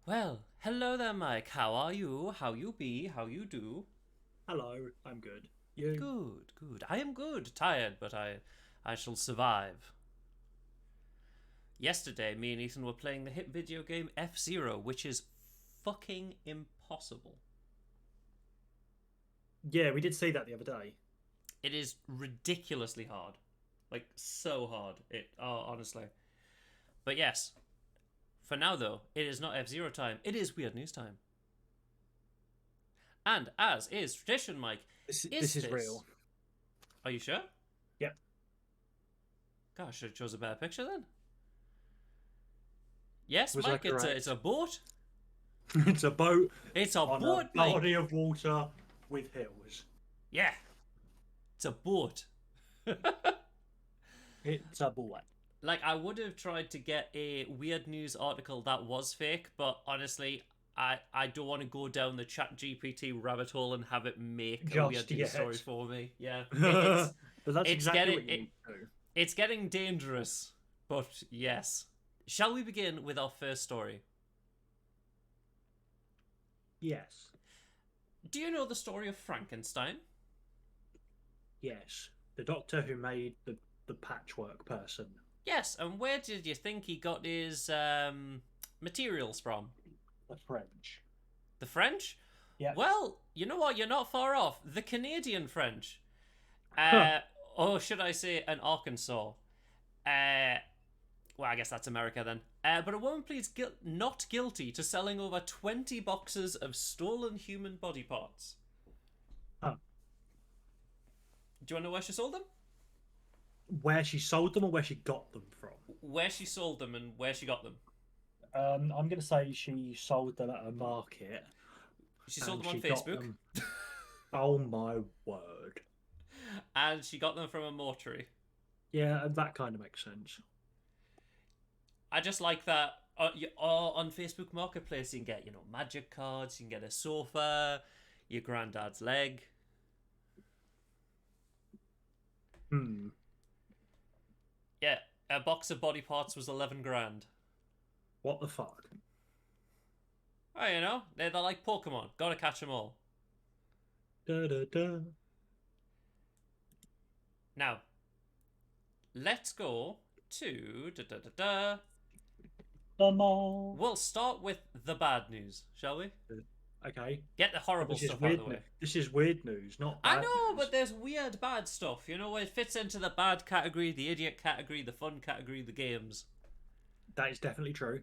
Well, hello there, Mike. How are you? How you be? How you do? Hello, I'm good. You? Good, good. I am good. Tired, but I shall survive. Yesterday, me and Ethan were playing the hit video game F Zero, which is fucking impossible. Yeah, we did see that the other day. It is ridiculously hard, like so hard. Honestly. But yes, for now though, it is not F Zero time. It is weird news time. And as is tradition, Mike, This is is this? real. Are you sure? Yep. Gosh, I should have chose a better picture then. Yes, Was I Mike, it's correct? a boat. It's a boat It's a on a boat, Mike. body of water with hills. Yeah, it's a boat. It's a boat. Like I would have tried to get a weird news article that was fake, but honestly, I don't want to go down the Chat GPT rabbit hole and have it make a Just weird news story yet. for me. Yeah, But that's it's exactly getting what you need to do. it's getting dangerous. But yes, shall we begin with our first story? Yes. Do you know the story of Frankenstein? Yes. The doctor who made the patchwork person. Yes, and where did you think he got his materials from? The French. The French? Yep. Well, you know what? You're not far off. The Canadian French. Huh. Uh, or should I say an Arkansas? Uh, well, I guess that's America then. But a woman pleads not guilty to selling over 20 boxes of stolen human body parts. Huh. Do you want to know where she sold them? Where she sold them or where she got them from? Where she sold them and where she got them. I'm going to say she sold them at a market She sold and them on she got Facebook, them. Oh my word. and she got them from a mortuary. Yeah, that kind of makes sense. I just like that. On Facebook Marketplace, you can get magic cards. You can get a sofa, your granddad's leg. Hmm. Yeah, a box of body parts was 11 grand. What the fuck? Oh, they're like Pokemon. Gotta catch them all. Da, da, da. Now, let's go to da da da da. The mall. We'll start with the bad news, shall we? Okay. Get the But horrible this is stuff out of the weird. way. This is weird news, not I bad know, but news. there's weird bad stuff. It fits into the bad category, the idiot category, the fun category, the games. That is definitely true.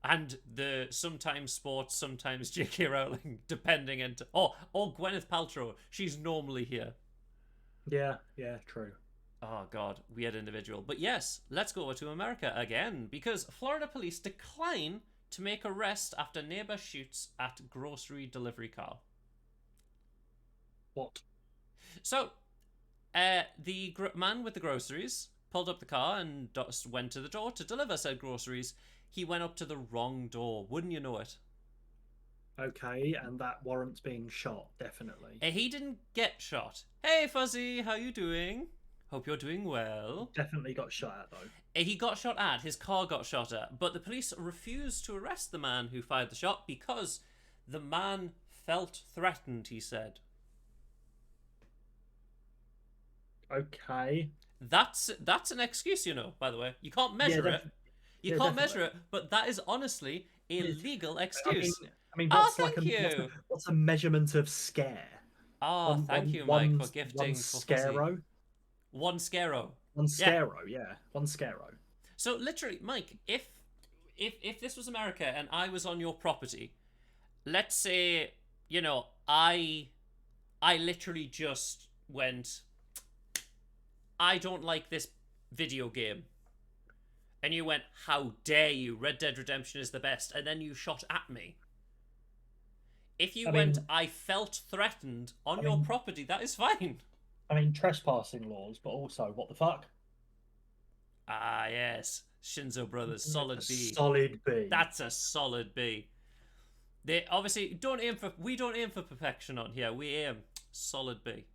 And the sometimes sports, sometimes J.K. Rowling, depending and or Gwyneth Paltrow. She's normally here. Yeah, yeah, true. Oh god, weird individual. But yes, let's go over to America again because Florida police decline to make arrest after neighbor shoots at grocery delivery car. What? So, the man with the groceries pulled up the car and went to the door to deliver said groceries. He went up to the wrong door. Wouldn't you know it? Okay, and that warrants being shot, definitely. He didn't get shot. Hey, Fuzzy, how you doing? Hope you're doing well. Definitely got shot at though. He got shot at. His car got shot at. But the police refused to arrest the man who fired the shot because the man felt threatened, he said. Okay. That's an excuse, by the way. You can't Yeah, measure it. You yeah, can't measure definitely. it, but that is honestly a legal I mean, excuse. Oh, what's like thank you. what's a measurement of scare? Oh, One, thank one, you, Mike, one, for one gifting for Fuzzy. scaro. One scaro. One Yeah. scaro, yeah. One scaro. So literally, Mike, if this was America and I was on your property, let's say, I literally just went, I don't like this video game. And you went, how dare you? Red Dead Redemption is the best. And then you shot at me. If you I went, mean, I felt threatened on I your mean, property, that is fine. trespassing laws, but also, what the fuck? Ah, yes. Shinzo Brothers, A solid B. solid B. That's a solid B. They obviously don't aim for. We don't aim for perfection on here. We aim solid B.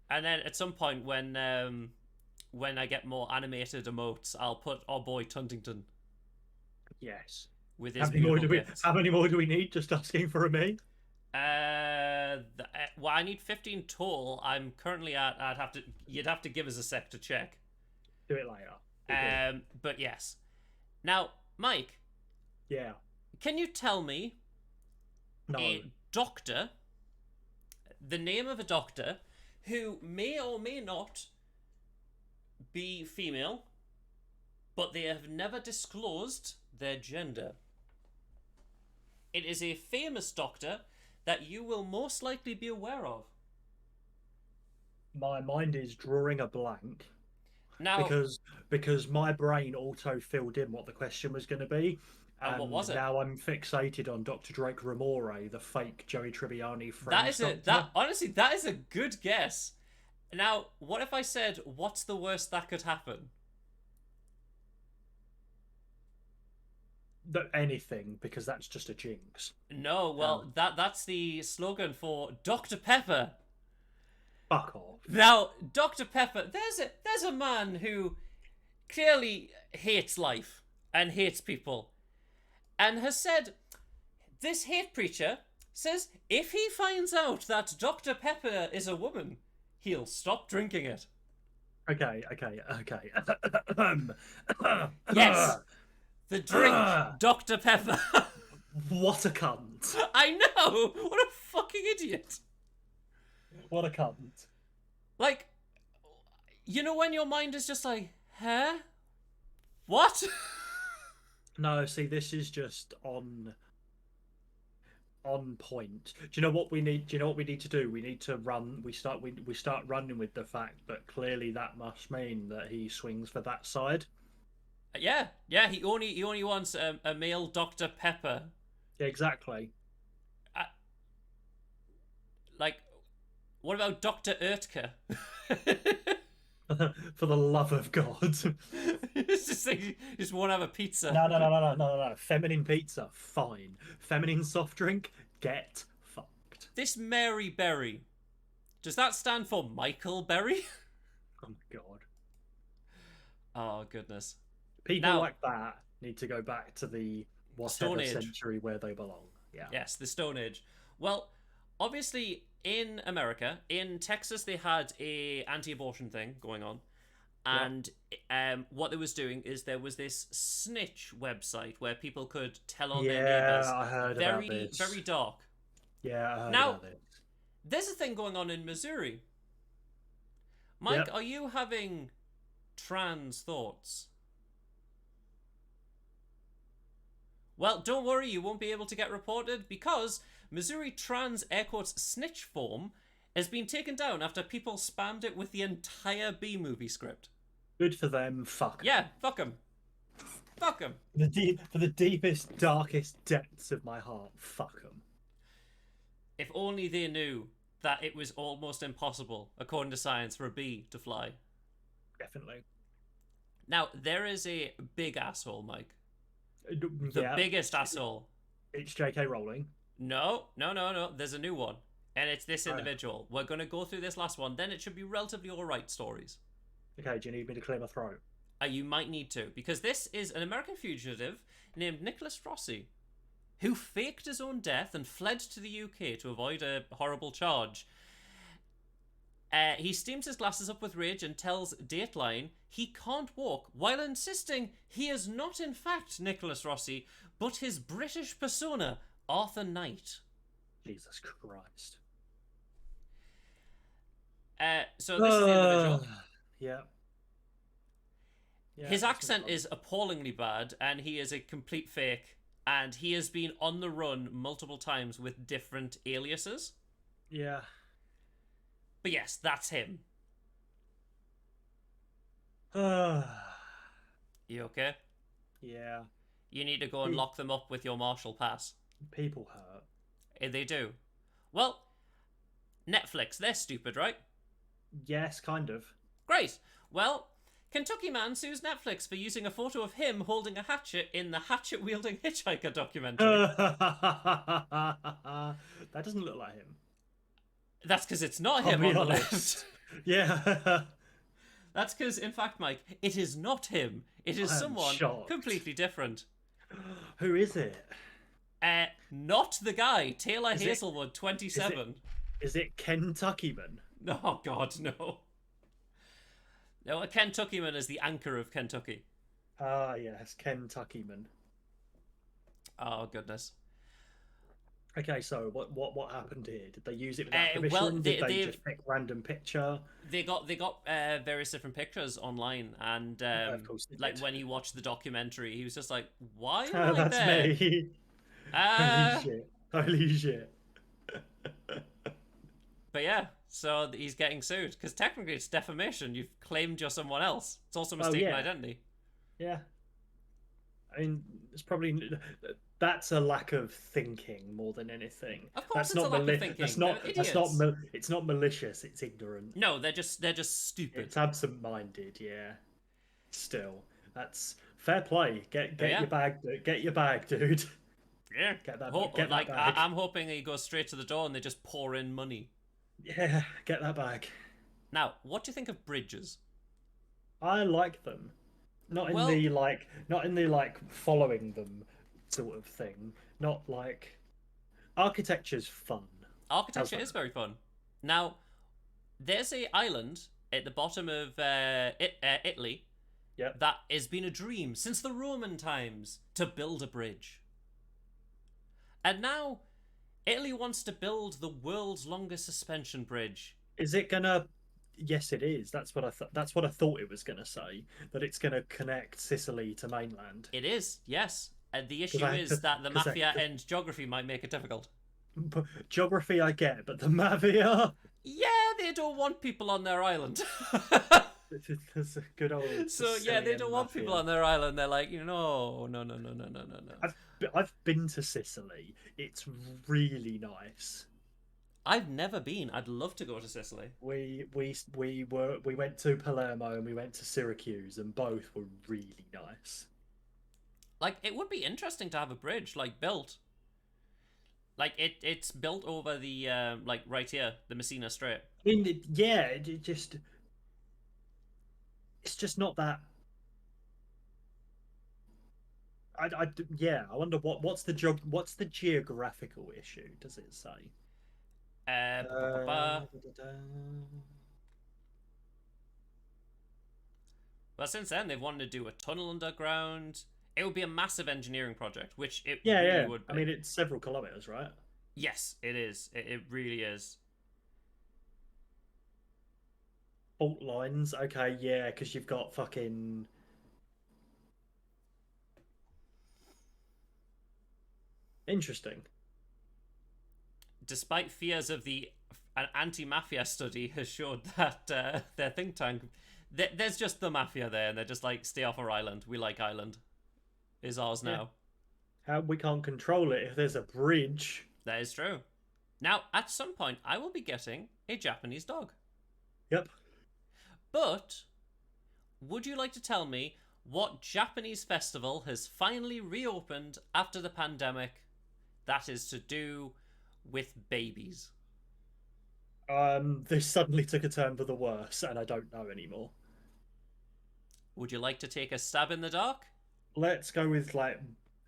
And then at some point when I get more animated emotes, I'll put our boy Tuntington. Yes. with his beautiful gifts. How many more do we need? Just asking for a me. Well, I need 15 total. I'm currently at. You'd have to give us a sec to check. Do it later. But yes. Now, Mike. Yeah. Can you tell me No. a doctor, the name of a doctor who may or may not be female, but they have never disclosed their gender? It is a famous doctor that you will most likely be aware of. My mind is drawing a blank Now, because my brain auto filled in what the question was going to be. and what was it? Now I'm fixated on Dr. Drake Ramore, the fake Joey Tribbiani friend. That is honestly, that is a good guess. Now, what if I said, what's the worst that could happen? Anything, because that's just a jinx. No, well, that's the slogan for Dr. Pepper. Fuck off. Now, Dr. Pepper, there's a man who clearly hates life and hates people, and has said, this hate preacher says if he finds out that Dr. Pepper is a woman, he'll stop drinking it. Okay. Yes, the drink, Dr. Pepper. What a cunt. I know! What a fucking idiot. What a cunt. Like, you know when your mind is just like, huh? What? No, see, this is just on point. Do you know what we need? Do you know what we need to do? We need to run. We start running with the fact that clearly that must mean that he swings for that side. Yeah. He only wants a male Dr. Pepper. Yeah, exactly. Like, what about Dr. Ertke? For the love of God. It's just like, you just won't have a pizza. No. Feminine pizza, fine. Feminine soft drink, get fucked. This Mary Berry, does that stand for Michael Berry? Oh my God. Oh, goodness. People like that need to go back to the whatever century where they belong. Yeah. Yes, the Stone Age. Well, obviously, in America, in Texas, they had a anti-abortion thing going on, and what they was doing is there was this snitch website where people could tell on their neighbors. Yeah, I heard about this. Very dark. Yeah, I heard now, about this. There's a thing going on in Missouri. Mike, are you having trans thoughts? Well, don't worry, you won't be able to get reported because Missouri trans air quotes snitch form has been taken down after people spammed it with the entire B-movie script. Good for them. Fuck 'em. Yeah, fuck them. Fuck them. For the deepest, darkest depths of my heart, fuck them. If only they knew that it was almost impossible, according to science, for a bee to fly. Definitely. Now, there is a big asshole, Mike. The biggest asshole. It's J.K. Rowling. No. There's a new one. And it's this individual. We're going to go through this last one. Then it should be relatively alright stories. Okay, do you need me to clear my throat? You might need to. Because this is an American fugitive named Nicholas Rossi, who faked his own death and fled to the UK to avoid a horrible charge. He steams his glasses up with rage and tells Dateline he can't walk, while insisting he is not in fact Nicholas Rossi, but his British persona, Arthur Knight. Jesus Christ. So this is the individual. Yeah. His accent is appallingly bad, and he is a complete fake, and he has been on the run multiple times with different aliases. Yeah. But yes, that's him. You okay? Yeah. You need to go and lock them up with your Marshall Pass. People hurt. They do. Well, Netflix, they're stupid, right? Yes, kind of. Great. Well, Kentucky man sues Netflix for using a photo of him holding a hatchet in the hatchet-wielding hitchhiker documentary. That doesn't look like him. That's because it's not him on the list. Yeah. That's because, in fact, Mike, it is not him. It is someone completely different. Who is it? Not the guy, Taylor Is it Hazelwood, is it 27. is it Kentuckyman? Oh God, no. No, a Kentuckyman is the anchor of Kentucky. Ah, yes, Kentuckyman. Oh goodness. Okay, so what happened here? Did they use it without Well, permission? Did they just pick random picture? they got various different pictures online, and Of course they like did. when he watched the documentary, he was just like, "Why am Ah, I that's there?" me. Holy Uh shit. Holy shit. but yeah, so he's getting sued because technically it's defamation. You've claimed you're someone else. It's also Oh mistaken yeah. identity. Yeah. I mean, it's probably that's a lack of thinking more than anything. Of course, That's it's a not lack of thinking. They're that's not idiots. it's not malicious. It's ignorant. No, they're just stupid. It's absent-minded. Yeah. Still, that's fair play. But Get yeah, your bag, get your bag, dude. yeah. Get that Like bag. I'm hoping he goes straight to the door and they just pour in money. Yeah, get that bag. Now, what do you think of bridges? I like them. Well, Not in the like following them sort of thing. Not like architecture's fun. How's architecture that? is very fun. Now, there's a island at the bottom of Italy Yep. that has been a dream since the Roman times to build a bridge. And now Italy wants to build the world's longest suspension bridge. Is it gonna? Yes, it is. That's what I thought. That's what I thought it was gonna say. That it's gonna connect Sicily to mainland. It is, yes. And the Because issue is that the 'cause mafia and geography might make it difficult. geography I get, but the Mafia. Yeah, they don't want people on their island. It's a good old So yeah, they Sicilian don't want people Mafia. on their island. They're like, no, no, no, no, no, no, no, no. I've been to Sicily. It's really nice. I've never been. I'd love to go to Sicily. We went to Palermo and we went to Syracuse, and both were really nice. Like, it would be interesting to have a bridge like built. Like it's built over the like right here, the Messina Strait. I mean, yeah, it just it's just not that. Yeah, I wonder what's the geographical issue? Does it say? Ba, ba, ba, ba. Da-da-da. Well, since then they've wanted to do a tunnel underground. It would be a massive engineering project, which it Yeah, really yeah. would be. I mean, it's several kilometers, right? Yes, it is. It really is. Fault lines. Okay, yeah, because you've got fucking interesting. Despite fears of an anti-mafia study has showed that their think tank, there's just the mafia there, and they're just like, stay off our island. We like Ireland. Is ours Yeah. now. How we can't control it if there's a bridge. That is true. Now, at some point, I will be getting a Japanese dog. Yep. But would you like to tell me what Japanese festival has finally reopened after the pandemic that is to do with babies? This suddenly took a turn for the worse, and I don't know anymore. Would you like to take a stab in the dark? Let's go with like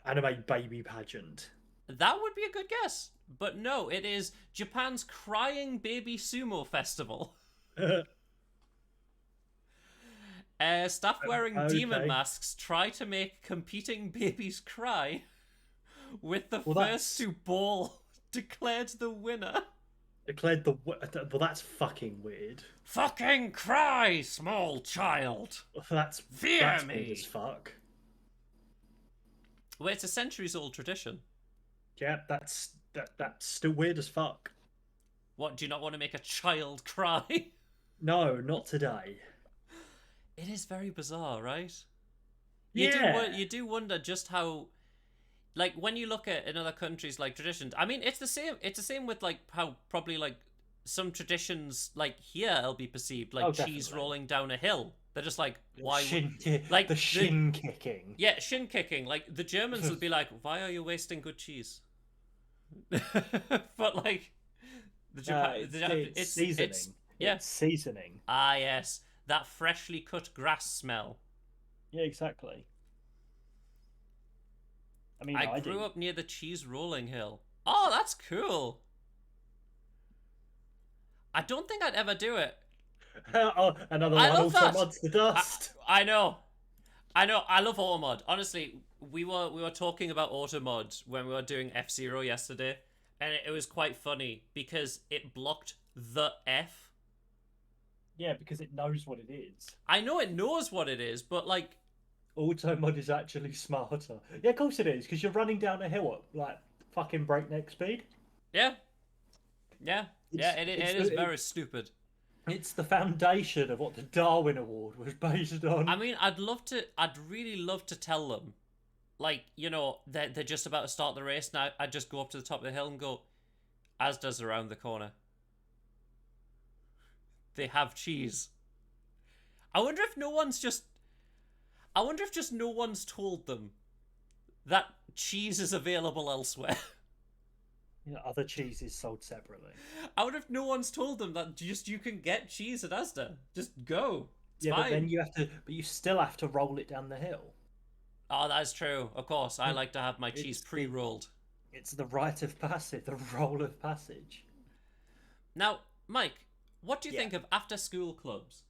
anime baby pageant. That would be a good guess. But no, it is Japan's Crying Baby Sumo Festival. Staff wearing demon Okay. masks try to make competing babies cry, with the Well, first that's to bawl declared the winner. declared the. Well, that's fucking weird. Fucking cry, small child. That's Fear weird me. as fuck. Well, it's a centuries old tradition. Yeah, that's still weird as fuck. What, do you not want to make a child cry? No, not today. It is very bizarre, right? Yeah. You do wonder just how, like, when you look at in other countries like traditions. I mean, it's the same. It's the same with like how probably like some traditions like here will be perceived like Oh, cheese definitely. rolling down a hill. They're just like, why? Like the shin kicking. Yeah, shin kicking. Like the Germans will be like, why are you wasting good cheese? But like It's seasoning. yeah. It's seasoning. Ah, yes, that freshly cut grass smell. Yeah, exactly. I mean, I I grew do. up near the cheese rolling hill. Oh, that's cool. I don't think I'd ever do it. Oh, another I one love also that. mods the I dust. I know. I know. I love Automod. Honestly, we were talking about Automod when we were doing F-Zero yesterday, and it was quite funny because it blocked the F. Yeah, because it knows what it is. I know it knows what it is, but like, Auto mod is actually smarter. Yeah, of course it is, because you're running down a hill at like fucking breakneck speed. yeah, yeah, yeah. It's It is very stupid. it's the foundation of what the Darwin Award was based I on. mean, I'd really love to tell them, like, they're just about to start the race now. I'd just go up to the top of the hill and go, Asda's around the corner. They have cheese. I wonder if no one's just. I wonder if just no one's told them that cheese is available elsewhere. You know, other cheeses sold separately. I wonder if no one's told them that just you can get cheese at Asda. Just go. It's Yeah, but then fine. you have to, but you still have to roll it down the hill. Oh, that's true. Of course, I like to have my cheese It's the pre-rolled. it's the rite of passage, the roll of passage. Now, Mike, what do you Yeah. think of after-school clubs?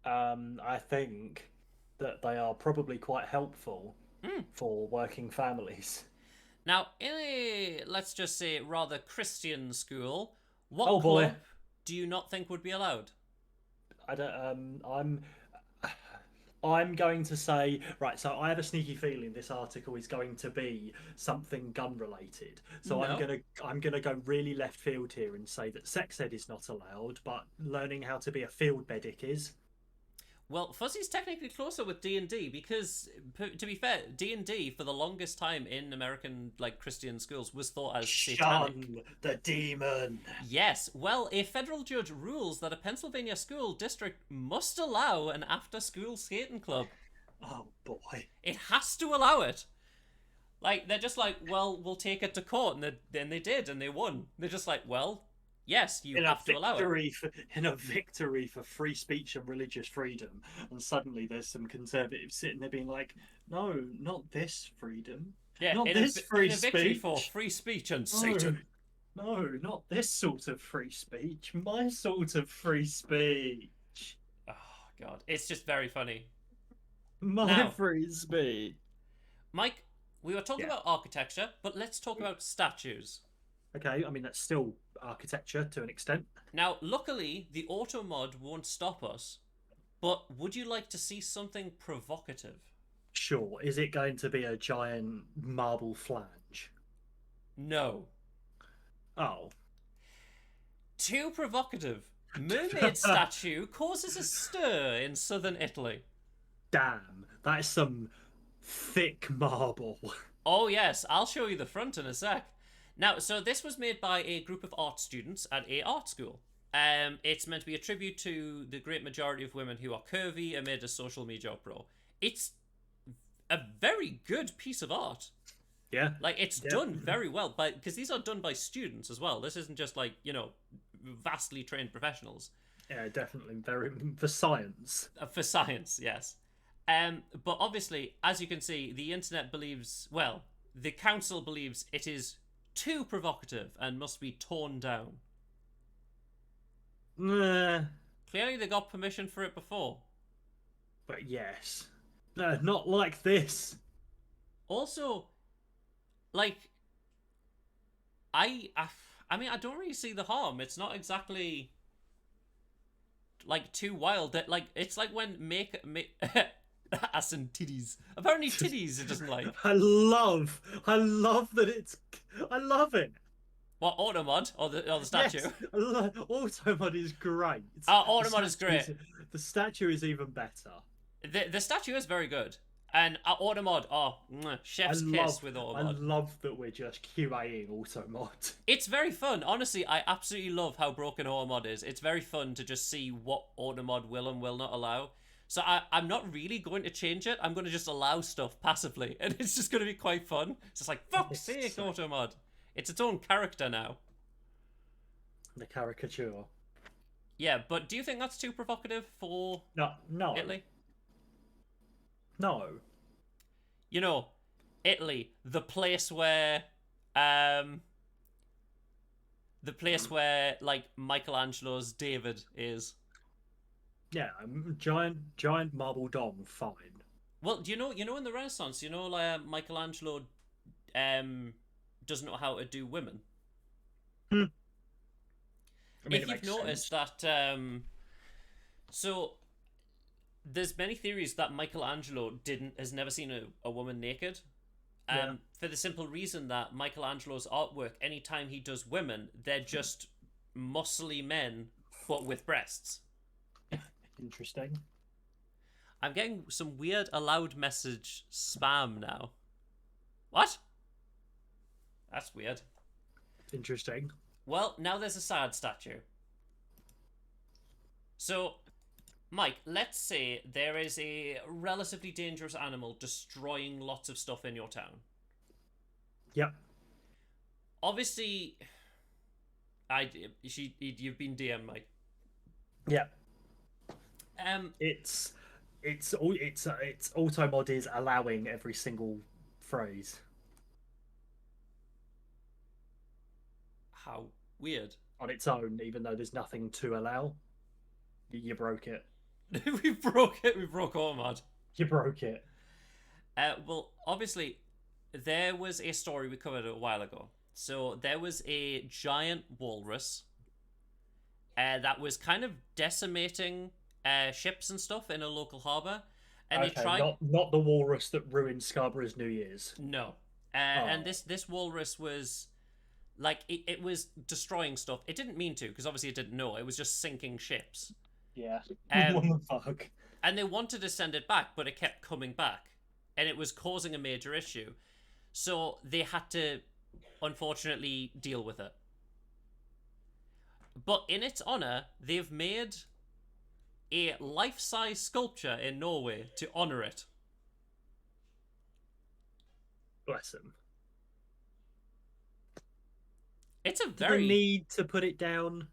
I think that they are probably quite helpful Hmm. for working families. Now, in a, let's just say, rather Christian school, what Oh boy. club do you not think would be allowed? I don't. I'm going to say right. So I have a sneaky feeling this article is going to be something gun related. So No. I'm gonna go really left field here and say that sex ed is not allowed, but learning how to be a field medic is. Well, Fuzzy's technically closer with D&D because, to be fair, D&D for the longest time in American Christian schools was thought as satanic. Shun the demon. Yes, well, a federal judge rules that a Pennsylvania school district must allow an after-school skating club. Oh boy. It has to allow it. Like, they're just like, well, we'll take it to court, and then they did, and they won. They're just like, well, yes, you have to allow it. In a victory for free speech and religious freedom, and suddenly there's some conservatives sitting there being like, "No, not this freedom, Yeah, not in this free in a victory speech. for free speech and No, Satan. no, not this sort of free speech. My sort of free speech. Oh, God. It's just very funny. My Now, free speech." Mike, we were talking Yeah. about architecture, but let's talk about statues. Okay, I mean that's still architecture to an extent. Now, luckily, the auto mod won't stop us, but would you like to see something provocative? Sure. Is it going to be a giant marble flange? No. Oh, Too provocative. Mermaid statue causes a stir in southern Italy. damn. That is some thick marble. Oh, yes, I'll show you the front in a sec. Now, so this was made by a group of art students at a art school. It's meant to be a tribute to the great majority of women who are curvy amid a social media uproar. It's a very good piece of art. Yeah. Like, it's Yeah. done very well, because these are done by students as well. This isn't just vastly trained professionals. Yeah, definitely very for science. For science, yes. But obviously, as you can see, the internet believes, well, the council believes it is too provocative and must be torn down. Nah, Clearly, they got permission for it before. but yes. No, not like this. Also, like, I mean, I don't really see the harm. It's not exactly too wild. That it's like when make ass and titties. Apparently, titties it doesn't like. I love that it's. I love it. What Automod or the statue? Yes, Automod is great. Automod The is great. The statue is even better. The statue is very good, and Automod, chef's kiss with I Automod. love that we're just QAing Automod. It's very fun. Honestly, I absolutely love how broken Automod is. It's very fun to just see what Automod will and will not allow. So I'm not really going to change it. I'm going to just allow stuff passively, and it's just going to be quite fun. It's just like, fuck's sake, Automod. It's its own character now. The caricature. Yeah, but do you think that's too provocative for No, Italy? no. You know, Italy, the place where like Michelangelo's David is. Yeah, giant marble dome, fine. Well, do you know in the Renaissance, like Michelangelo um doesn't know how to do women. Hmm. I mean, If it you've makes noticed sense. that, so there's many theories that Michelangelo didn't has never seen a woman naked. Yeah, For the simple reason that Michelangelo's artwork, anytime he does women, they're just muscly men, but with breasts. interesting. I'm getting some weird allowed message spam now. What? That's weird. Interesting. Well, now there's a sad statue. So, Mike, let's say there is a relatively dangerous animal destroying lots of stuff in your town. Yep. Obviously, you've been DM, Mike. Yep. Um, It's auto mod is allowing every single phrase how weird. on its own, even though there's nothing to allow. You broke it. We broke it. We broke Ormod. You broke it. Well, obviously, there was a story we covered a while ago. So there was a giant walrus that was kind of decimating ships and stuff in a local harbor, and they Okay, tried. not the walrus that ruined Scarborough's New Year's. No, and Oh, this walrus was like it was destroying stuff. It didn't mean to, because obviously it didn't know. It was just sinking ships. yeah. What Um, the fuck? and they wanted to send it back, but it kept coming back, and it was causing a major issue. So they had to, unfortunately, deal with it. But in its honor, they've made a life-size sculpture in Norway to honor it. Bless him. It's a Do they very need to put it down?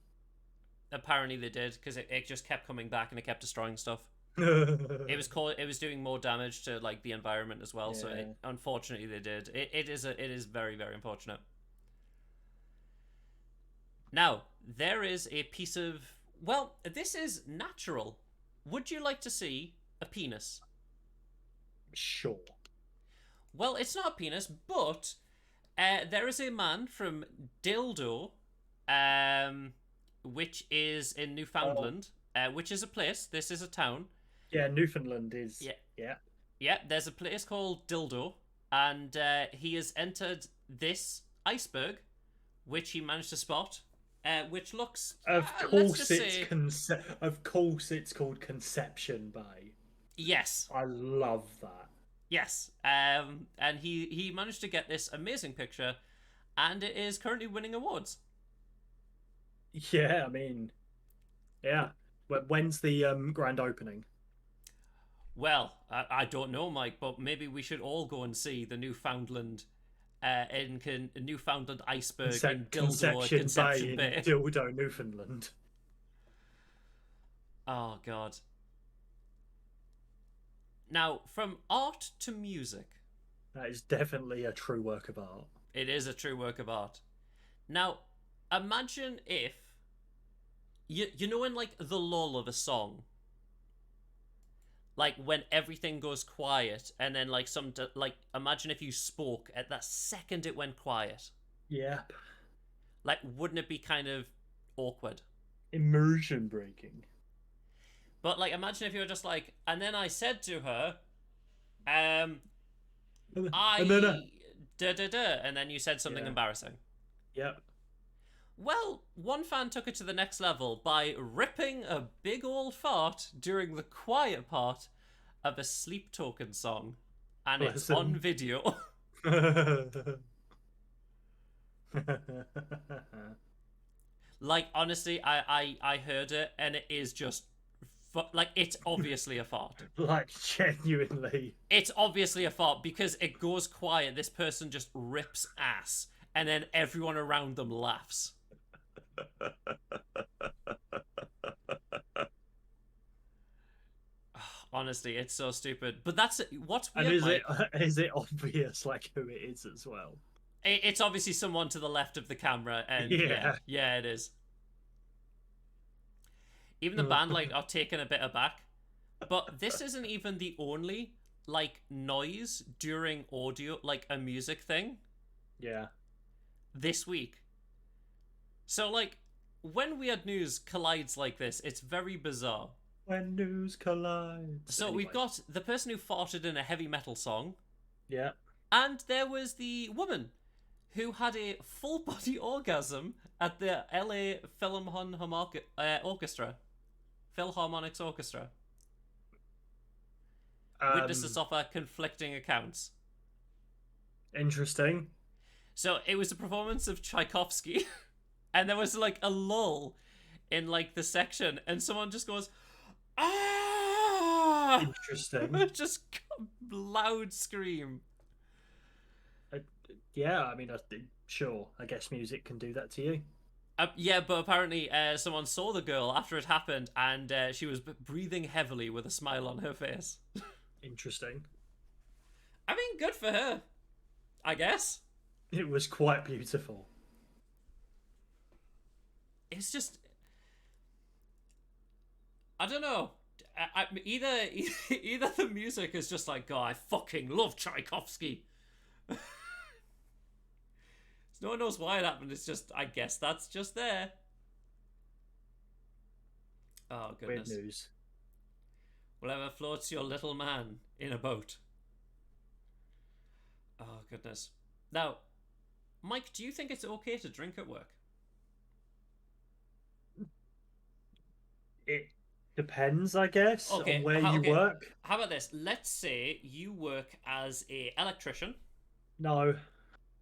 apparently they did because it just kept coming back and it kept destroying stuff. It was doing more damage to like the environment as well. So Yeah. unfortunately they did. It is very very unfortunate. Now there is a piece of well, this is natural. Would you like to see a penis? Sure. Well, it's not a penis, but there is a man from Dildo, um, which is in Oh, Newfoundland, which is a place. This is a town. yeah, Newfoundland is. Yeah, Yeah. yeah. There's a place called Dildo, and he has entered this iceberg, which he managed to spot, which looks, Of let's course just it's say, of course it's called Conception Bay. yes, I love that. yes. And he managed to get this amazing picture, and it is currently winning awards. Yeah, I mean, yeah. When's the grand opening? Well, I don't know, Mike, but maybe we should all go and see the Newfoundland, Newfoundland iceberg in Dildo at Conception Bay Conception in Bay. Dildo, Newfoundland. Oh God! Now, from art to music, That is definitely a true work of art. it is a true work of art. Now, imagine if you know in like the lull of a song, like when everything goes quiet, and then like like imagine if you spoke at that second it went quiet. Yeah. Like, wouldn't it be kind of awkward? Immersion breaking. But like, imagine if you were just like, and then I said to her, um, And then, I da da da, and then you said something yeah. embarrassing. Yep. Well, one fan took it to the next level by ripping a big old fart during the quiet part of a Sleep Token song, and it's Bless on him. video. Like, honestly, I heard it, and it is just like it's obviously a fart. Like, genuinely. It's obviously a fart because it goes quiet. This person just rips ass, and then everyone around them laughs. honestly, it's so stupid. But that's what's And weird, is Mike. is it obvious like who it is as well? It's obviously someone to the left of the camera, and yeah, Yeah. yeah, it is. Even the band like are taken a bit aback. But this isn't even the only like noise during audio, like a music thing Yeah. this week. So like when weird news collides like this, it's very bizarre. When news collides. So Anyway. we've got the person who farted in a heavy metal song, Yeah. and there was the woman who had a full body orgasm at the LA Orchestra. Philharmonics Orchestra. Witnesses offer conflicting accounts. Interesting. So it was a performance of Tchaikovsky, and there was like a lull in like the section, and someone just goes, "Ah!" Interesting. Just loud scream. Yeah, I mean, sure. I guess music can do that to you. Yeah, but apparently someone saw the girl after it happened, and she was breathing heavily with a smile on her face. Interesting. I mean, good for her, I guess. It was quite beautiful. It's just, I don't know. Either the music is just like, God, I fucking love Tchaikovsky. No one knows why it happened. It's just, I guess that's just there. Oh, goodness. Weird news. Whatever floats your little man in a boat. Oh, goodness. Now, Mike, do you think it's okay to drink at work? It depends, I guess, Okay, on where you work. How about this? Let's say you work as an electrician No.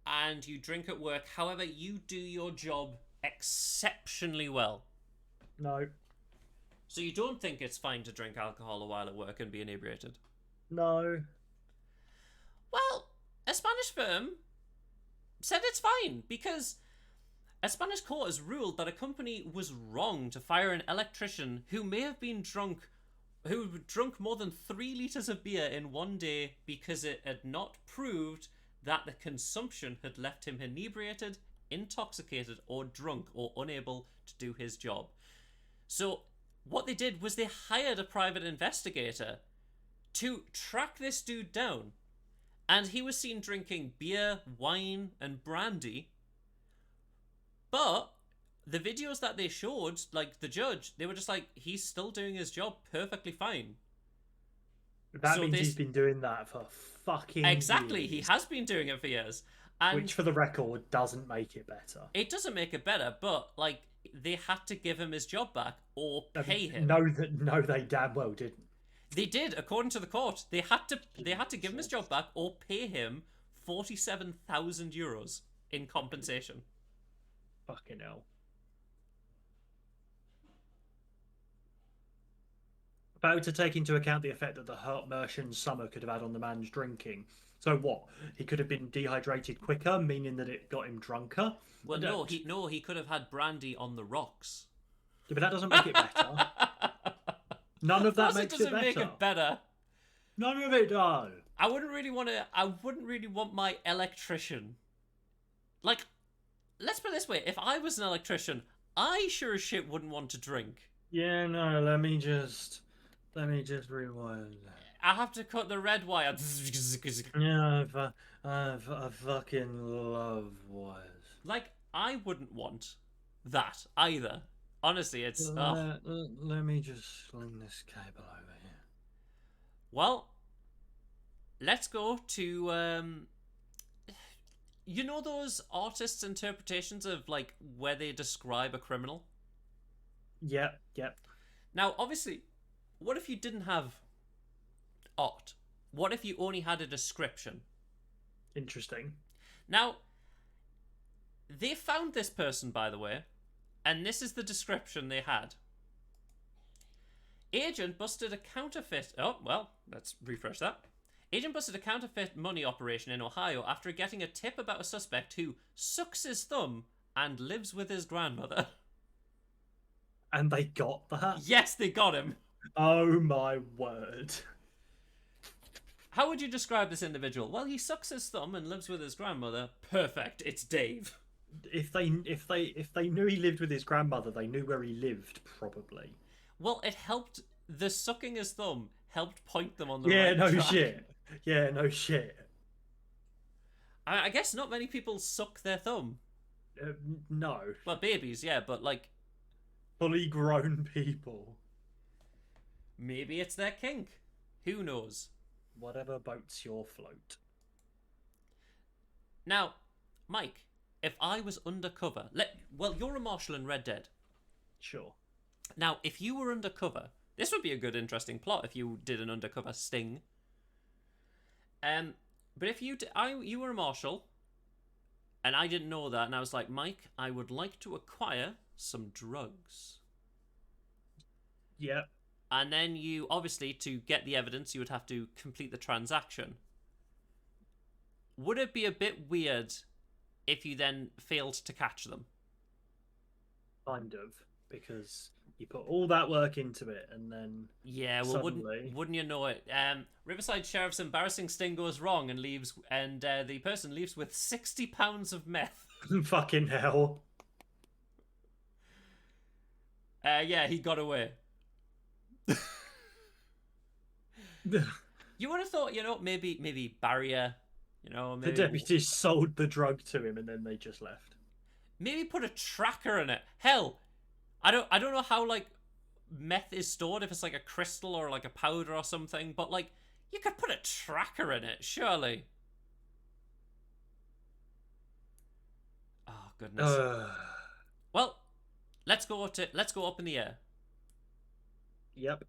and you drink at work. However, you do your job exceptionally well. No. So you don't think it's fine to drink alcohol while at work and be inebriated? No. Well, a Spanish firm said it's fine because a Spanish court has ruled that a company was wrong to fire an electrician who may have been drunk, who drunk more than 3 liters of beer in one day because it had not proved that the consumption had left him inebriated, intoxicated, or drunk, or unable to do his job. So what they did was they hired a private investigator to track this dude down. And he was seen drinking beer, wine, and brandy. But the videos that they showed, like the judge, they were just like, he's still doing his job perfectly fine. That means he's been doing that for fucking Exactly, years. he has been doing it for years. And which, for the record, doesn't make it better. it doesn't make it better, but, like, they had to give him his job back or pay him. No, they damn well didn't. They did, according to the court. They had to give him his job back or pay him 47,000 euros in compensation. Fucking hell. About to take into account the effect that the Mercian summer could have had on the man's drinking. So what? He could have been dehydrated quicker, meaning that it got him drunker? Well, no, he could have had brandy on the rocks. Yeah, but that doesn't make it better. None of that makes it better. It doesn't make it better. None of it does. I wouldn't really want my electrician. Like, let's put it this way: if I was an electrician, I sure as shit wouldn't want to drink. Yeah, no. Let me just rewind. I have to cut the red wire. Yeah, I fucking love wires. Like, I wouldn't want that either. Honestly, it's... Let me just sling this cable over here. Well, let's go to... you know those artists' interpretations of, like, where they describe a criminal? Yep. Now, obviously, what if you didn't have art? What if you only had a description? Interesting. Now, they found this person, by the way, and this is the description they had. Agent busted a counterfeit... Oh, well, let's refresh that. Agent busted a counterfeit money operation in Ohio after getting a tip about a suspect who sucks his thumb and lives with his grandmother. And they got that? Yes, they got him. Oh my word. How would you describe this individual? Well, he sucks his thumb and lives with his grandmother. Perfect. It's Dave. If they knew he lived with his grandmother, they knew where he lived, probably. Well, it helped. The sucking his thumb helped point them on the Yeah, right no track. shit. Yeah, no shit. I guess not many people suck their thumb. No. Well, babies, yeah, but like Fully grown people. maybe it's their kink. Who knows? Whatever boats your float. Now, Mike, if I was undercover, well, you're a marshal in Red Dead. Sure. Now, if you were undercover, this would be a good, interesting plot if you did an undercover sting. But if you were a marshal, and I didn't know that, and I was like, Mike, I would like to acquire some drugs. Yep. And then you, obviously, to get the evidence, you would have to complete the transaction. Would it be a bit weird if you then failed to catch them? Kind of. Because you put all that work into it and then Yeah, well, suddenly. wouldn't you know it? Riverside Sheriff's embarrassing sting goes wrong and leaves, and the person leaves with £60 of meth. Fucking hell. Yeah, he got away. The You would have thought, maybe barrier, maybe deputies sold the drug to him and then they just left. maybe put a tracker in it. Hell, I don't know how like meth is stored, if it's like a crystal or like a powder or something, but like you could put a tracker in it, surely. Oh goodness. Uh, Well, let's go up in the air. yep.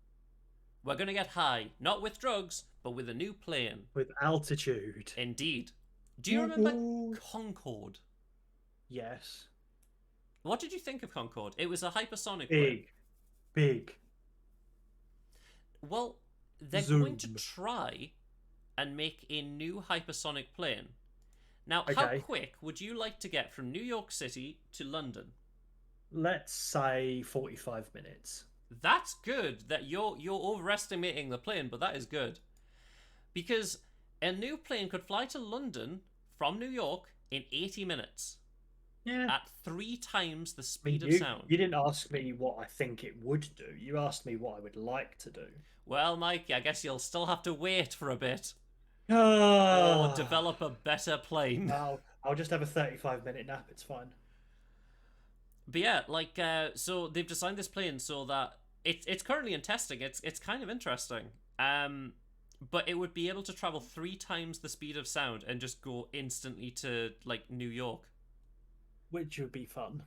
We're gonna get high, not with drugs, but with a new plane. With altitude. Indeed. Do you remember Woo-hoo. Concorde? Yes. What did you think of Concorde? It was a hypersonic plane. Big. Big. Well, they're going to Zoom. try and make a new hypersonic plane. Now, how Okay. quick would you like to get from New York City to London? Let's say 45 minutes. That's good. That you're overestimating the plane, but that is good. Because a new plane could fly to London from New York in 80 minutes Yeah. at 3 times the I mean, speed of you sound. you didn't ask me what I think it would do. You asked me what I would like to do. Well, Mike, I guess you'll still have to wait for a bit or Ah, develop a better plane. I'll just have a 35-minute nap. It's fine. But yeah, like so they've designed this plane so that it's currently in testing. It's kind of interesting. But it would be able to travel 3 times the speed of sound and just go instantly to like New York. Which would be fun.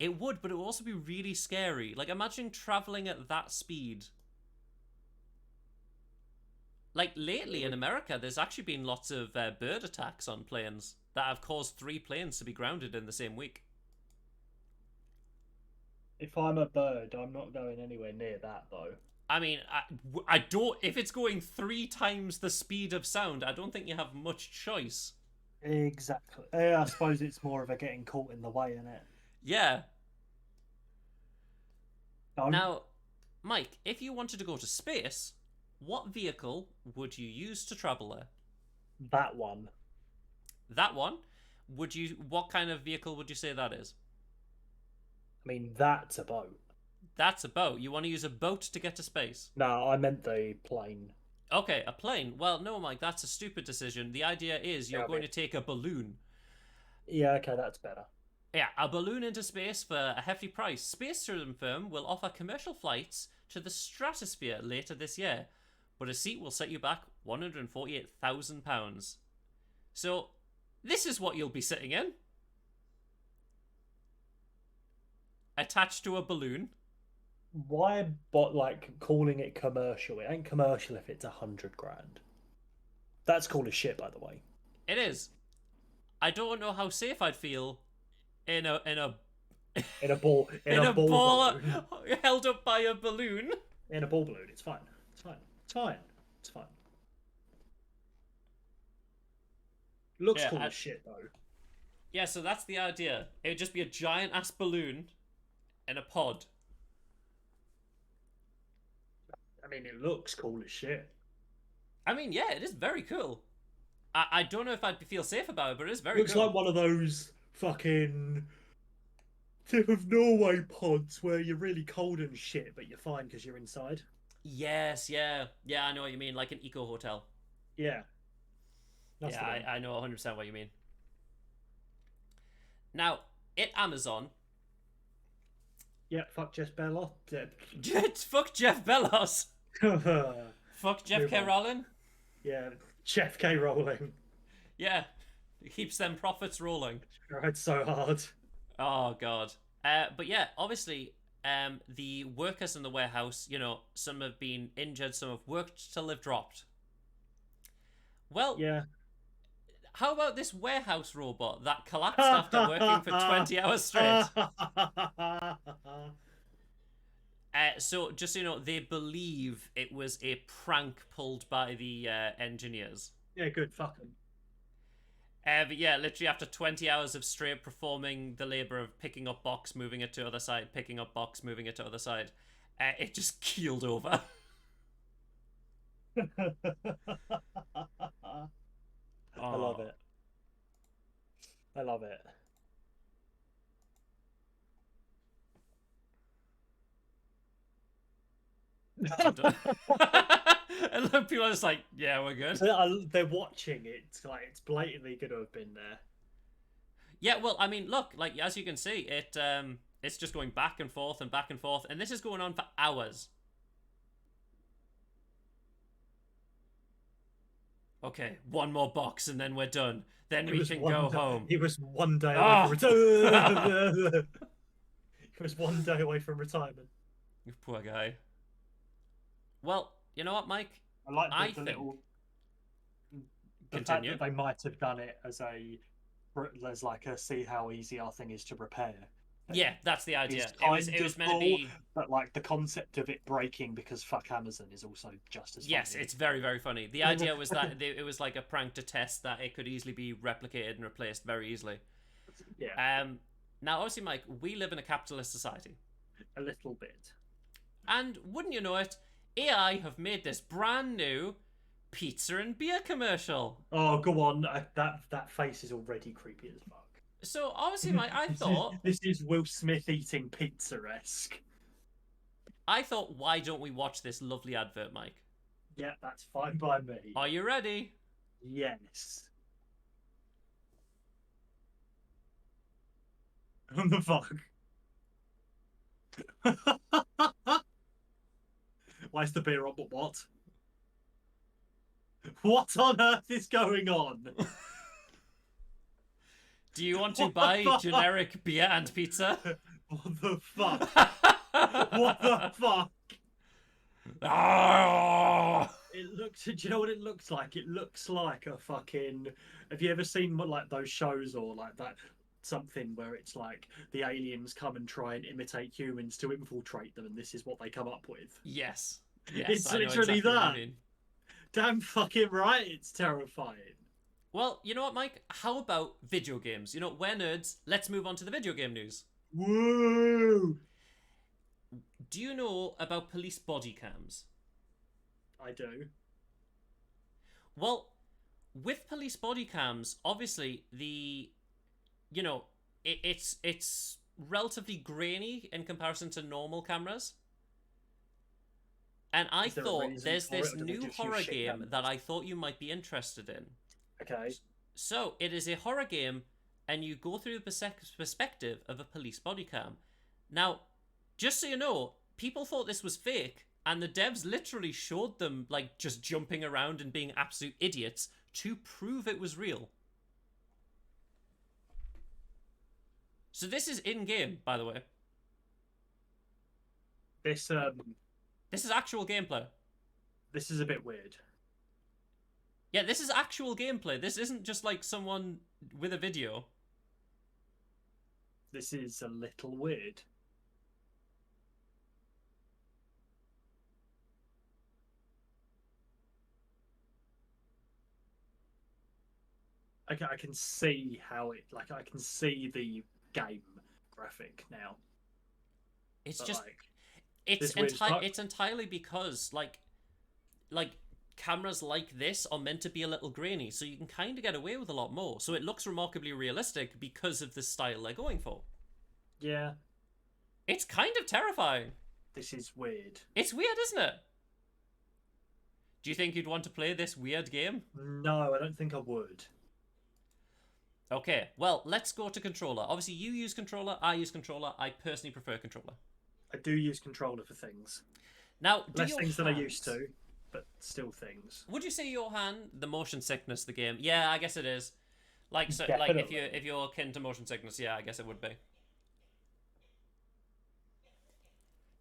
It would, but it would also be really scary. Like imagine traveling at that speed. Like lately in America, there's actually been lots of bird attacks on planes that have caused 3 planes to be grounded in the same week. If I'm a bird, I'm not going anywhere near that though. I mean, I don't. If it's going 3 times the speed of sound, I don't think you have much choice. Exactly. Yeah, I suppose it's more of a getting caught in the way, isn't it? Yeah. Don't. Now, Mike, if you wanted to go to space, what vehicle would you use to travel there? That one. That one. Would you? What kind of vehicle would you say that is? I mean, that's a boat. That's a boat. You want to use a boat to get to space? No, I meant the plane. Okay, a plane. Well, no, Mike, that's a stupid decision. The idea is you're Yeah, going to take a balloon. Yeah, okay, that's better. Yeah, a balloon into space for a hefty price. Space tourism firm will offer commercial flights to the stratosphere later this year, but a seat will set you back £148,000. So, this is what you'll be sitting in. Attached to a balloon. Why, but like calling it commercial? It ain't commercial if it's 100 grand. That's cool as shit, by the way. It is. I don't know how safe I'd feel in a In a ball, in, in a, a ball, ball balloon. held up by a balloon. In a ball balloon. It's fine. It's fine. It's fine. It's fine. Looks Yeah, cool as shit though. yeah, so that's the idea. It would just be a giant ass balloon in a pod. I mean, it looks cool as shit. I mean, yeah, it is very cool. I don't know if I'd feel safe about it, but it is very Looks cool. like one of those fucking tip of Norway pods where you're really cold and shit, but you're fine because you're inside. Yes, yeah. Yeah, I know what you mean, like an eco hotel. Yeah, that's Yeah, the one. I know 100% what you mean. Now, at Amazon, Yeah, fuck Jeff Bezos. Dead. fuck Jeff Bezos. Move Fuck Jeff K. on. Rowling. Yeah, Jeff K. Rowling. Yeah, it keeps them profits rolling. Tried so hard. Oh, God. But yeah, obviously, the workers in the warehouse, some have been injured, some have worked till they've dropped. Well, Yeah. how about this warehouse robot that collapsed after working for 20 hours straight? So, just so you know, they believe it was a prank pulled by the engineers. Yeah, good. Fuck 'em. But yeah, literally after 20 hours of straight performing the labor of picking up box, moving it to other side, picking up box, moving it to other side, it just keeled over. I love Oh. it. I love it. And then people are just like, yeah, we're good. They're watching it. Like it's blatantly going to have been there. Yeah, well, I mean, look, like as you can see, it's just going back and forth and back and forth, and this is going on for hours. Okay, one more box and then we're done. Then we can go home. He was one day Oh. away from retirement. He was one day away from retirement. You poor guy. Well, you know what, Mike? I like I the think- little. The fact Continue. that they might have done it as there's like a see how easy our thing is to repair. Yeah, that's the idea. It's It was meant to be. But like the concept of it breaking because fuck Amazon is also just as Yes, funny. it's very, very funny. The idea was that it was like a prank to test that it could easily be replicated and replaced very easily. Yeah, Now, obviously, Mike, we live in a capitalist society. a little bit. And wouldn't you know it, AI have made this brand new pizza and beer commercial. Oh, go on. That face is already creepy as fuck. So, obviously, Mike, This is Will Smith eating pizza-esque. why don't we watch this lovely advert, Mike? Yeah, that's fine by me. Are you ready? Yes. What the fuck? Why is the beer on? But what? What on earth is going on? Do you want to What the buy fuck? generic beer and pizza? What the fuck? What the fuck? Ah! It looks. Do you know what it looks like? It looks like a fucking. Have you ever seen like those shows or like that something where it's like the aliens come and try and imitate humans to infiltrate them, and this is what they come up with? Yes. Yes. It's I know literally exactly what you that. mean. Damn fucking right, it's terrifying. Well, you know what, Mike? How about video games? We're nerds. Let's move on to the video game news. Woo! Do you know about police body cams? I do. Well, with police body cams, obviously it's relatively grainy in comparison to normal cameras. And I Is there a thought reason there's for this it, or do they new just use horror shit game cameras? that I thought you might be interested in. Okay. So, it is a horror game, and you go through the perspective of a police body cam. Now, just so you know, people thought this was fake, and the devs literally showed them, like, just jumping around and being absolute idiots to prove it was real. So this is in-game, by the way. This This is actual gameplay. this is a bit weird. Yeah, this is actual gameplay. This isn't just like someone with a video. This is a little weird. I can see how it like I can see the game graphic now. It's But just like This weird fuck. It's entirely because like cameras like this are meant to be a little grainy, so you can kind of get away with a lot more. So it looks remarkably realistic because of the style they're going for. Yeah, It's kind of terrifying. this is weird. It's weird, isn't it? Do you think you'd want to play this weird game? No, I don't think I would. Okay, well, let's go to controller. Obviously, you use controller, I use controller. I personally prefer controller. I do use controller for things. Now, do Less your things than I used hands- to, but still things. Would you say your hand the motion sickness of the game? Yeah, I guess it is. Like so, like Definitely. if you're akin to motion sickness, yeah, I guess it would be.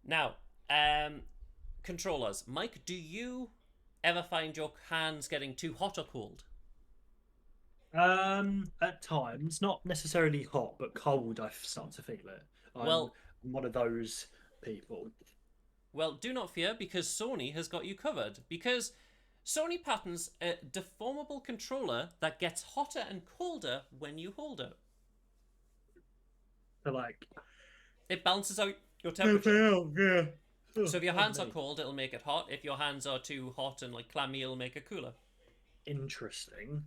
Now, controllers. Mike, do you ever find your hands getting too hot or cold? At times, not necessarily hot, but cold. I start to feel it. Well, I'm one of those people. well, do not fear because Sony has got you covered. Because Sony patents a deformable controller that gets hotter and colder when you hold it. So like, It balances out your temperature. yeah. So if your hands are cold, it'll make it hot. If your hands are too hot and like clammy, it'll make it cooler. Interesting.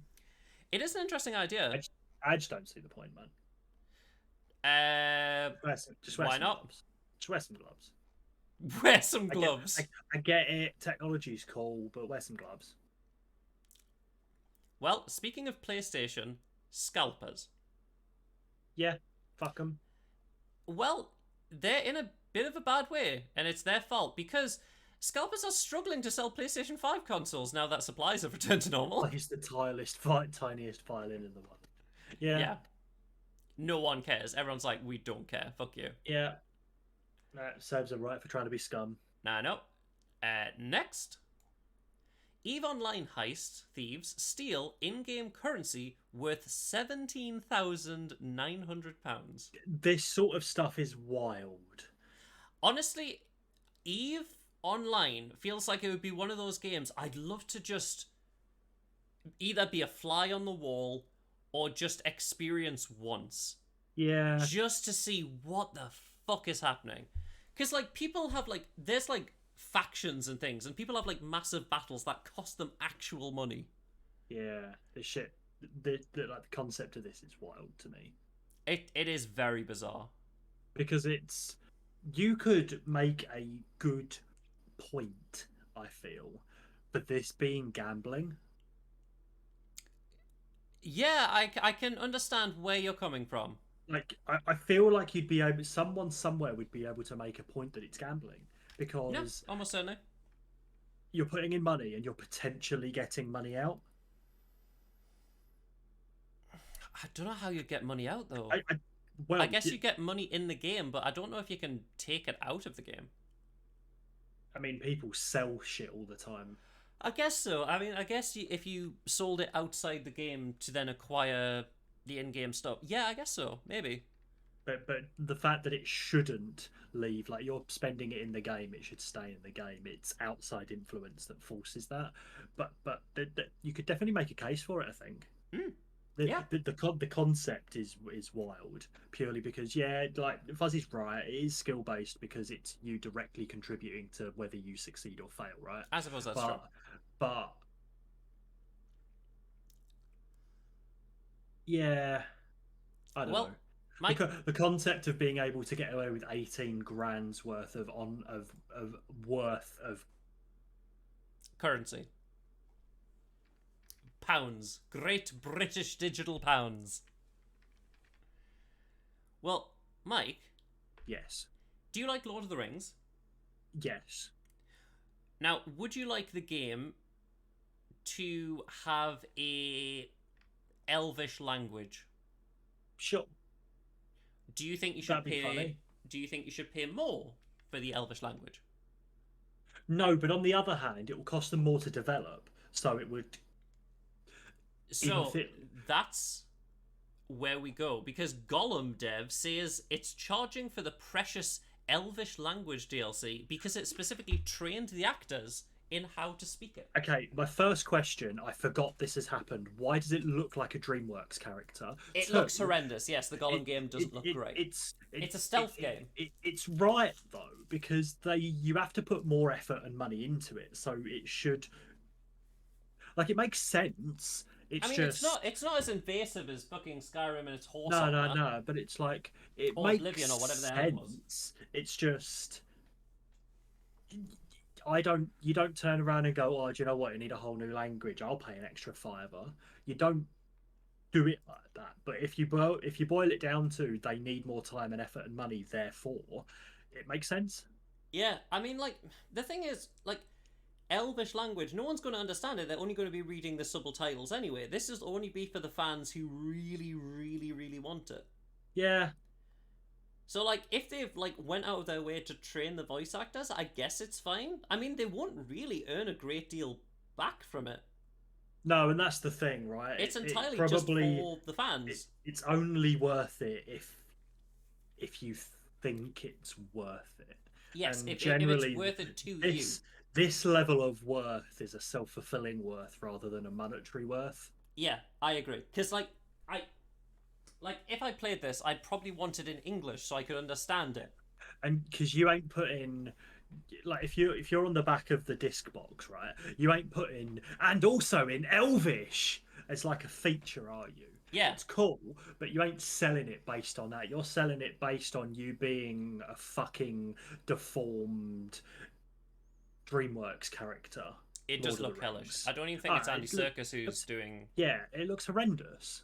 It is an interesting idea. I just don't see the point, man. Just wear Why some not? gloves. Just wear some gloves. Wear some I get- gloves. I get it. Technology's cool, but wear some gloves. Well, speaking of PlayStation, scalpers. Yeah, fuck them. Well, they're in a bit of a bad way, and it's their fault because scalpers are struggling to sell PlayStation 5 consoles now that supplies have returned to normal. He's the tiniest violin in the world. Yeah. Yeah. No one cares. Everyone's like, we don't care. Fuck you. Yeah. That serves them right for trying to be scum. Nah, no. Next. EVE Online heist thieves steal in-game currency worth £17,900. This sort of stuff is wild. Honestly, EVE Online feels like it would be one of those games I'd love to just either be a fly on the wall or just experience once. Yeah. Just to see what the fuck is happening. Because, like, people have, like, there's, like, factions and things, and people have, like, massive battles that cost them actual money. Yeah. The shit. The concept of this is wild to me. It is very bizarre. Because it's. You could make a good point, I feel, for this being gambling. Yeah, I can understand where you're coming from. Like, I feel like you'd be able. Someone somewhere would be able to make a point that it's gambling. Because Yeah, almost certainly. you're putting in money and you're potentially getting money out. I don't know how you get money out, though. Well, I guess you get money in the game, but I don't know if you can take it out of the game. I mean, people sell shit all the time. I guess so. I mean, I guess if you sold it outside the game to then acquire the in-game stuff. Yeah, I guess so. Maybe. But the fact that it shouldn't leave, like you're spending it in the game, it should stay in the game. It's outside influence that forces that. But you could definitely make a case for it, I think. Mm. Yeah. The concept is wild purely because like Fuzzy's right, it is skill based because it's you directly contributing to whether you succeed or fail, right? I suppose that's true. But yeah, I don't know. Mike, The concept of being able to get away with 18 grand's worth of worth of currency. Pounds. Great British digital pounds. Well, Mike, yes, do you like Lord of the Rings? yes, Now, would you like the game to have a elvish language? sure. Do you think you should That'd be funny. Do you think you should pay more for the elvish language? No, but on the other hand, it will cost them more to develop, so it would. So that's where we go because Gollum Dev says it's charging for the precious elvish language DLC because it specifically trained the actors in how to speak it. Okay, my first question, I forgot this has happened. Why does it look like a DreamWorks character? It Two, looks horrendous. Yes, the Gollum it, game doesn't look great. It's a it, stealth game. it's right though because you have to put more effort and money into it, so it should like it makes sense. I It's mean, just it's not as invasive as fucking Skyrim and its horse no, no, armor no. But it's like it or makes Oblivion or whatever the hell it was. sense. It's just I don't. You don't turn around and go, "Oh, do you know what? You need a whole new language. I'll pay an extra fiver." You don't do it like that. But if you boil it down to they need more time and effort and money, therefore, it makes sense. Yeah, I mean, like the thing is, like Elvish language, no one's going to understand it. They're only going to be reading the subtitles anyway. This is only be for the fans who really, really, really want it. Yeah, So like if they've like went out of their way to train the voice actors, I guess it's fine. I mean, they won't really earn a great deal back from it. no, and that's the thing, right? It's It entirely just probably for the fans. it's only worth it if you think it's worth it. Yes, And if generally, it's worth it to you. this level of worth is a self-fulfilling worth rather than a monetary worth. Yeah, I agree. Because like if I played this, I'd probably want it in English so I could understand it. And because you ain't putting like if you're on the back of the disc box, right? You ain't putting and also in Elvish as like a feature, are you? Yeah, It's cool, but you ain't selling it based on that. You're selling it based on you being a fucking deformed DreamWorks character. it Lord does of the look hellish. Rings. I don't even think it's Andy It look, Serkis who's doing yeah, it looks horrendous.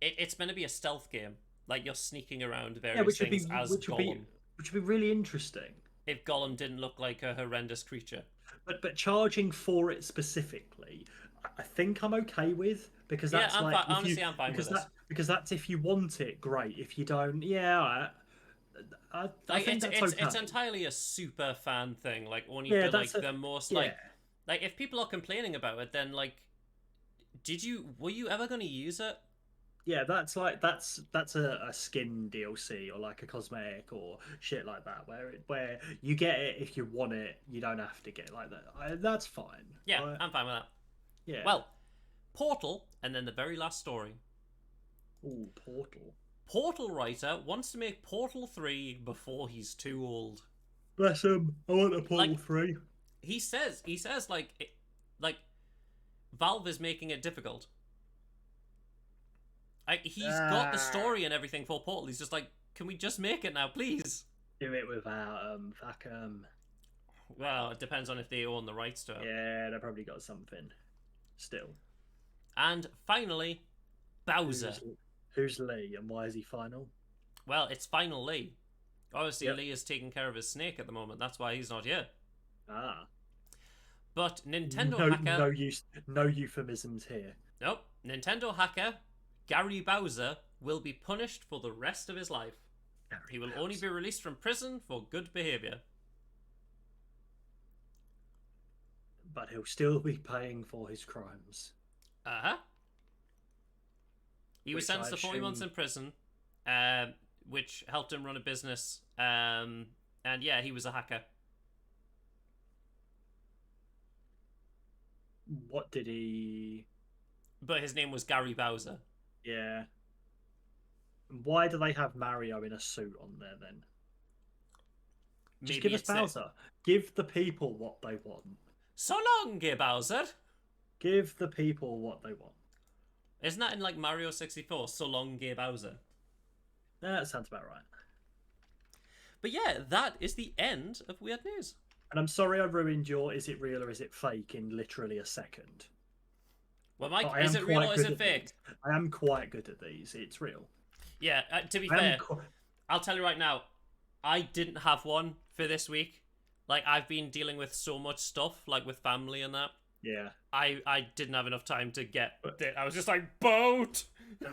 it's meant to be a stealth game. Like you're sneaking around Yeah, various things as Gollum. which would be really interesting. If Gollum didn't look like a horrendous creature. But charging for it specifically, I think I'm okay with because Yeah, that's I'm like fine. if Honestly, you I'm fine because with this. because that's if you want it, great. If you don't, yeah, I Like think that's okay. it's entirely a super fan thing. Like only Yeah, for like that's a- the most yeah. like if people are complaining about it, then like were you ever going to use it? Yeah, that's a skin DLC or like a cosmetic or shit like that where you get it if you want it, you don't have to get it like that. That's fine. Yeah, I'm fine with that. Yeah. Well, Portal, and then the very last story. Ooh, Portal. Portal writer wants to make Portal 3 before he's too old. Bless him. I want a Portal Like- 3. He says like Valve is making it difficult. He's got the story and everything for Portal. He's just like, can we just make it now, please? Do it without fuck Well, it depends on if they own the rights to it. Yeah, they probably got something. Still. And finally, Bowser. Who's Lee and why is he final? Well, it's final Lee. Obviously, Yep. Lee is taking care of his snake at the moment. That's why he's not here. Ah. But Nintendo No, hacker... no euphemisms here. Nope. Nintendo hacker Gary Bowser will be punished for the rest of his life. He will only be released from prison for good behavior. But he'll still be paying for his crimes. Uh-huh. He was Which sentenced I to 40 months in assume- prison, which helped him run a business. And yeah, he was a hacker. What did he? But his name was Gary Bowser. Yeah. Why do they have Mario in a suit on there then? Just Maybe give us it's a- Bowser. Give the people what they want. So long, Gay Bowser. Give the people what they want. Isn't that in like Mario 64? So long, Gay Bowser. That sounds about right. But yeah, that is the end of Weird News. And I'm sorry I ruined your "is it real or is it fake" in literally a second. Well, Mike, But I is am it real quite or is good it at fake? these. I am quite good at these. It's real. Yeah, to be I am fair, qu- I'll tell you right now, I didn't have one for this week. Like, I've been dealing with so much stuff, like with family and that. Yeah. I didn't have enough time to get it. I was just like, boat!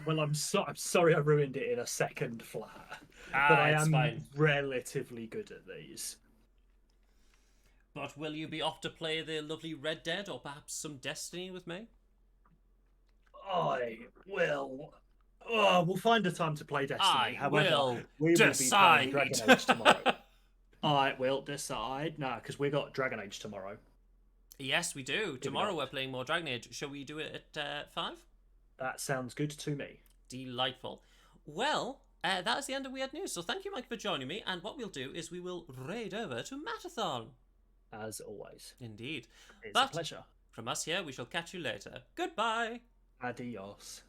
Well, I'm sorry I ruined it in a second flat. Ah, But I it's am fine. relatively good at these. But will you be off to play the lovely Red Dead or perhaps some Destiny with me? I will. Oh, we'll find a time to play Destiny. I However, will we will decide. be playing Dragon Age tomorrow. I will decide. No, because we got Dragon Age tomorrow. Yes, we do. we Tomorrow got? we're playing more Dragon Age. Shall we do it at 5? That sounds good to me. Delightful. Well, that is the end of Weird News. So thank you, Mike, for joining me. And what we'll do is we will raid over to Matathon. As always. Indeed. It's But a pleasure. from us here, we shall catch you later. Goodbye. Adios.